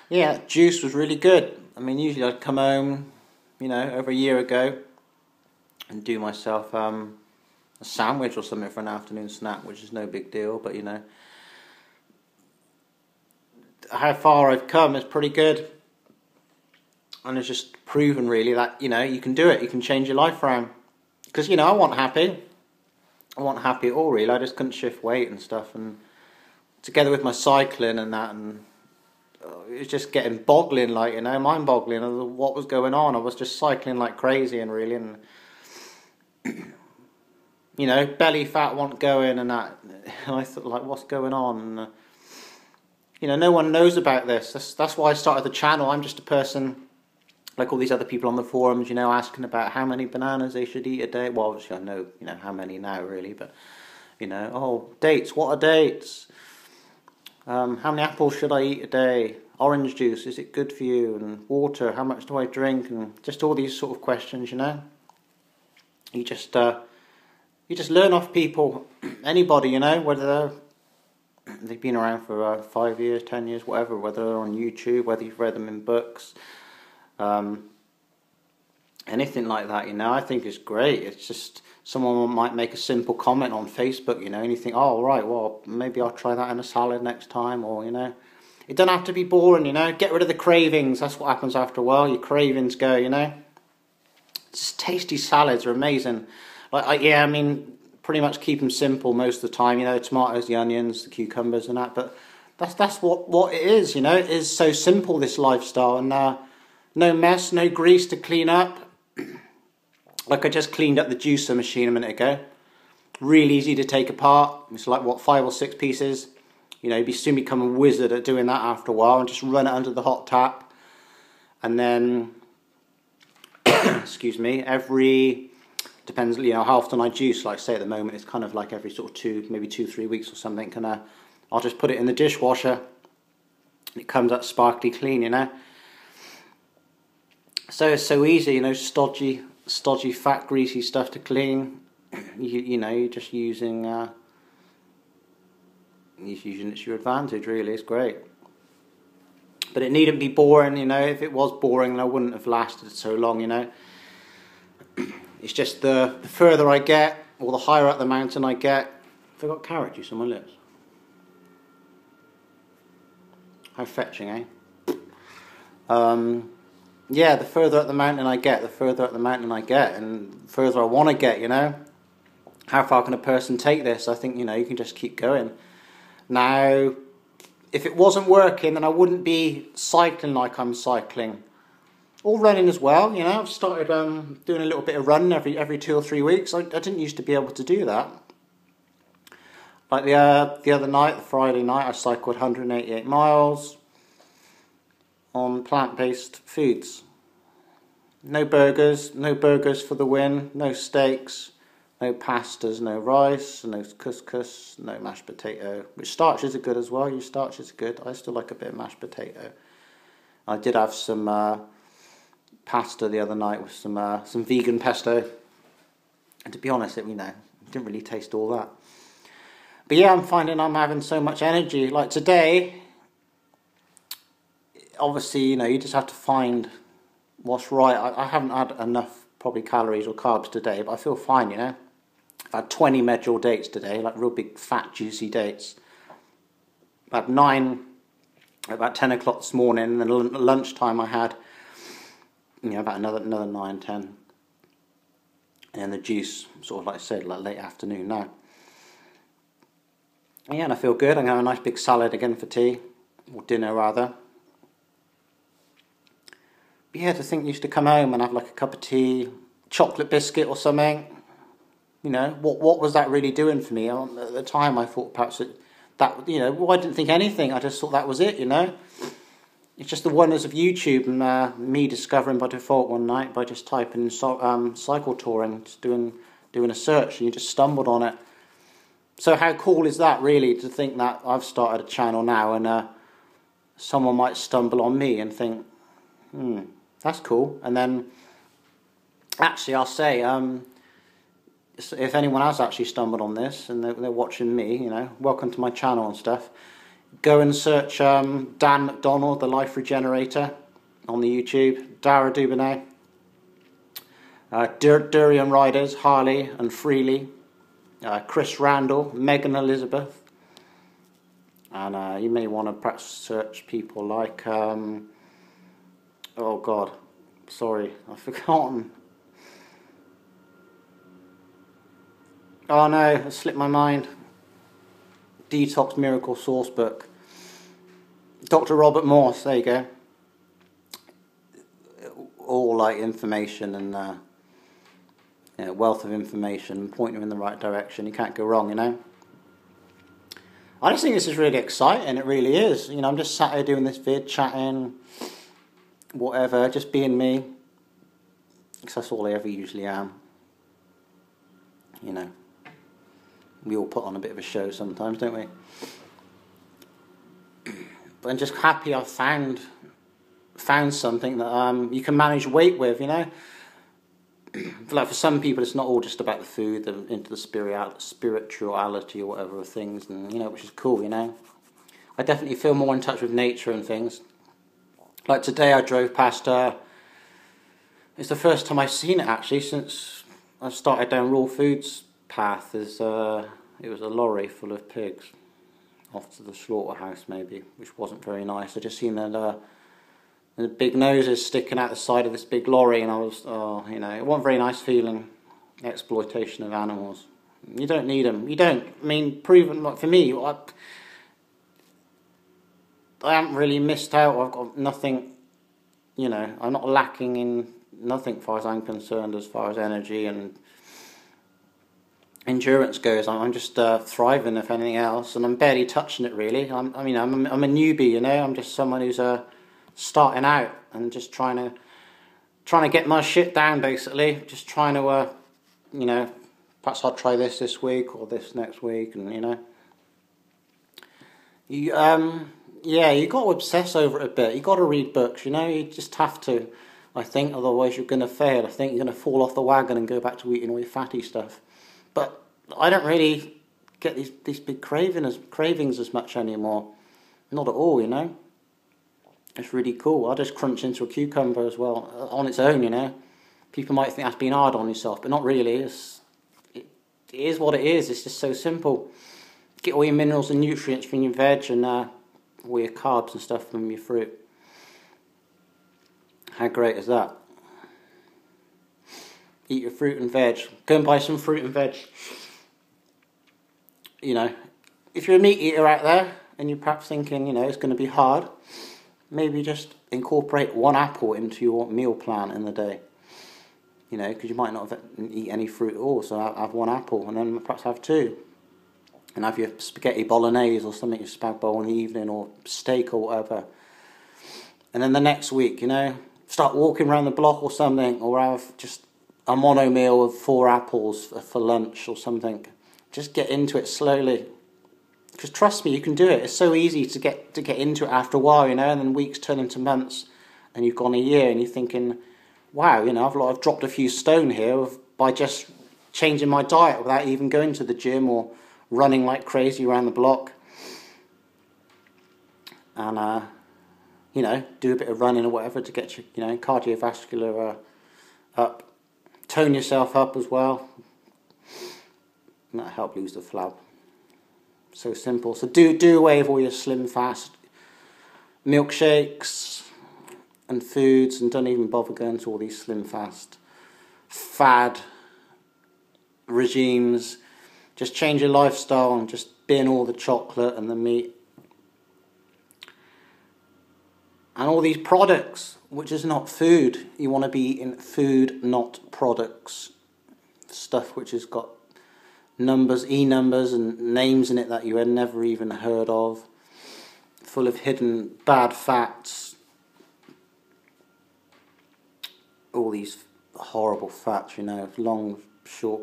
Yeah, juice was really good. I mean, usually I'd come home, you know, over a year ago and do myself a sandwich or something for an afternoon snack, which is no big deal, but you know, how far I've come is pretty good. And it's just proven really that, you know, you can do it, you can change your life around. Because, you know, I wasn't happy at all really, I just couldn't shift weight and stuff, and together with my cycling and that, and it was just getting boggling, like, you know, mind-boggling of what was going on. I was just cycling like crazy and really, and you know, belly fat wasn't going and that, and I thought, like, what's going on? And, you know, no one knows about this. That's why I started the channel. I'm just a person like all these other people on the forums, you know, asking about how many bananas they should eat a day. Well, obviously I know, you know, how many now really, but, you know, oh, dates, what are dates? How many apples should I eat a day? Orange juice, is it good for you? And water, how much do I drink? And just all these sort of questions, you know. You just learn off people, anybody, you know, whether they've been around for 5 years, 10 years, whatever, whether they're on YouTube, whether you've read them in books, anything like that, you know, I think is great. It's just someone might make a simple comment on Facebook, you know, and you think, oh, right, well, maybe I'll try that in a salad next time, or, you know, it doesn't have to be boring, you know, get rid of the cravings. That's what happens after a while, your cravings go, you know. Just tasty salads are amazing. Like, yeah, I mean, pretty much keep them simple most of the time, you know, the tomatoes, the onions, the cucumbers and that, but that's what it is, you know. It is so simple, this lifestyle, and no mess, no grease to clean up. Like, I just cleaned up the juicer machine a minute ago. Really easy to take apart. It's like, what, 5 or 6 pieces. You know, you'd soon become a wizard at doing that after a while, and just run it under the hot tap. And then, excuse me, depends, you know, how often I juice. Like, say at the moment, it's kind of like every sort of maybe 2-3 weeks or something. And I'll just put it in the dishwasher. It comes up sparkly clean, you know. So it's so easy, you know, stodgy, fat, greasy stuff to clean. You know, you're just using it to your advantage, really. It's great. But it needn't be boring, you know. If it was boring, then I wouldn't have lasted so long, you know. It's just the further I get, or the higher up the mountain I get. Have I got carrot juice on my lips? How fetching, eh? Yeah, the further up the mountain I get, and the further I want to get, you know. How far can a person take this? I think, you know, you can just keep going. Now, if it wasn't working, then I wouldn't be cycling like I'm cycling. Or running as well, you know. I've started doing a little bit of running every 2 or 3 weeks. I didn't used to be able to do that. Like the other night, the Friday night, I cycled 188 miles. On plant-based foods. No burgers for the win, no steaks, no pastas, no rice, no couscous, no mashed potato, which starches are good as well. Your starches are good. I still like a bit of mashed potato. I did have some pasta the other night with some vegan pesto, and to be honest, you know, it didn't really taste all that. But yeah, I'm finding I'm having so much energy. Like today, obviously, you know, you just have to find what's right. I haven't had enough probably calories or carbs today, but I feel fine, you know. I've had 20 medjool dates today, like real big fat juicy dates. I had 9 about 10 o'clock this morning, and then at lunchtime I had, you know, about another 9, 10. And the juice, sort of like I said, like late afternoon now. Yeah, and I feel good. I'm going to have a nice big salad again for tea, or dinner rather. But yeah, to think you used to come home and have like a cup of tea, chocolate biscuit or something. You know, what was that really doing for me? At the time I thought perhaps that, you know, well, I didn't think anything. I just thought that was it, you know. It's just the wonders of YouTube and me discovering by default one night by just typing in cycle touring, just doing a search, and you just stumbled on it. So how cool is that, really, to think that I've started a channel now and someone might stumble on me and think, that's cool. And then, actually, I'll say, if anyone has actually stumbled on this and they're watching me, you know, welcome to my channel and stuff. go and search Dan McDonald, the Life Regenerator, on the YouTube. Dara Dubonnet. Durian Riders, Harley and Freely. Chris Randall, Megan Elizabeth. And you may want to perhaps search people like, oh God, sorry, I've forgotten. Oh no, it slipped my mind. Detox Miracle Source Book. Dr. Robert Morse, there you go. All like information and wealth of information, pointing you in the right direction. You can't go wrong, you know. I just think this is really exciting. It really is. You know, I'm just sat here doing this vid, chatting, whatever, just being me. Because that's all I ever usually am. You know, we all put on a bit of a show sometimes, don't we? But I'm just happy I've found something that you can manage weight with, you know. Like for some people, it's not all just about the food. They're into the spirituality or whatever of things, and you know, which is cool, you know. I definitely feel more in touch with nature and things. Like today, I drove past. It's the first time I've seen it actually since I started down raw foods path. It was a lorry full of pigs off to the slaughterhouse, maybe, which wasn't very nice. I just seen that. The big noses sticking out the side of this big lorry, and I was, you know, it wasn't a very nice feeling. Exploitation of animals. You don't need them. You don't. I mean, proven, like for me, I haven't really missed out. I've got nothing, you know, I'm not lacking in nothing as far as I'm concerned, as far as energy and endurance goes. I'm just thriving, if anything else, and I'm barely touching it really. I'm a newbie, you know. I'm just someone who's starting out and just trying to get my shit down, basically. Just trying to, you know, perhaps I'll try this week or this next week, and you know, yeah, you got to obsess over it a bit. You got to read books, you know. You just have to, I think. Otherwise, you're going to fail. I think you're going to fall off the wagon and go back to eating all your fatty stuff. But I don't really get these big cravings as much anymore. Not at all, you know. It's really cool. I just crunch into a cucumber as well, on its own, you know. People might think that's being hard on yourself, but not really. It is what it is. It's just so simple. Get all your minerals and nutrients from your veg and all your carbs and stuff from your fruit. How great is that? Eat your fruit and veg. Go and buy some fruit and veg. You know, if you're a meat eater out there and you're perhaps thinking, you know, it's going to be hard, maybe just incorporate one apple into your meal plan in the day. You know, because you might not eat any fruit at all, so have one apple, and then perhaps have two. And have your spaghetti bolognese or something, your spag bowl in the evening, or steak or whatever. And then the next week, you know, start walking around the block or something, or have just a mono meal of 4 apples for lunch or something. Just get into it slowly. Because trust me, you can do it. It's so easy to get into it after a while, you know, and then weeks turn into months, and you've gone a year, and you're thinking, wow, you know, I've dropped a few stone here by just changing my diet without even going to the gym or running like crazy around the block. And, you know, do a bit of running or whatever to get your, you know, cardiovascular up. Tone yourself up as well. And that'll help lose the flab. So simple. So do away with all your slim fast milkshakes and foods, and don't even bother going to all these slim fast fad regimes. Just change your lifestyle and just bin all the chocolate and the meat and all these products, which is not food. You want to be eating food, not products. Stuff which has got numbers, E-numbers and names in it that you had never even heard of, full of hidden bad fats, all these horrible fats, you know, long, short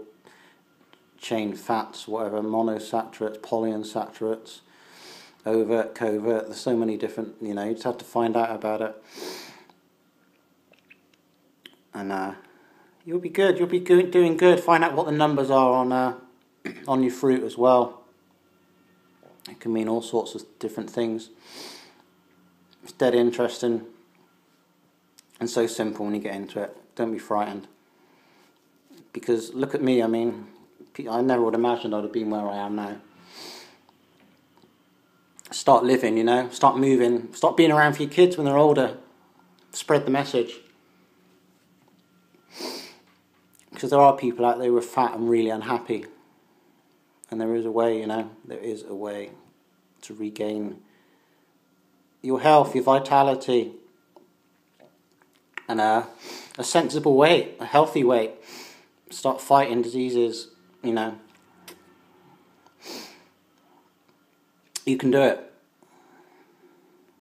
chain fats, whatever, monosaturates, polyunsaturates, overt, covert, there's so many different, you know, you just have to find out about it. And you'll be good, doing good. Find out what the numbers are on your fruit as well. It can mean all sorts of different things. It's dead interesting and so simple when you get into it. Don't be frightened. Because look at me, I mean, I never would have imagined I'd have been where I am now. Start living, you know, start moving, start being around for your kids when they're older. Spread the message. Because there are people out there who are fat and really unhappy. And there is a way, you know, there is a way to regain your health, your vitality, and a sensible weight, a healthy weight. Start fighting diseases, you know. You can do it.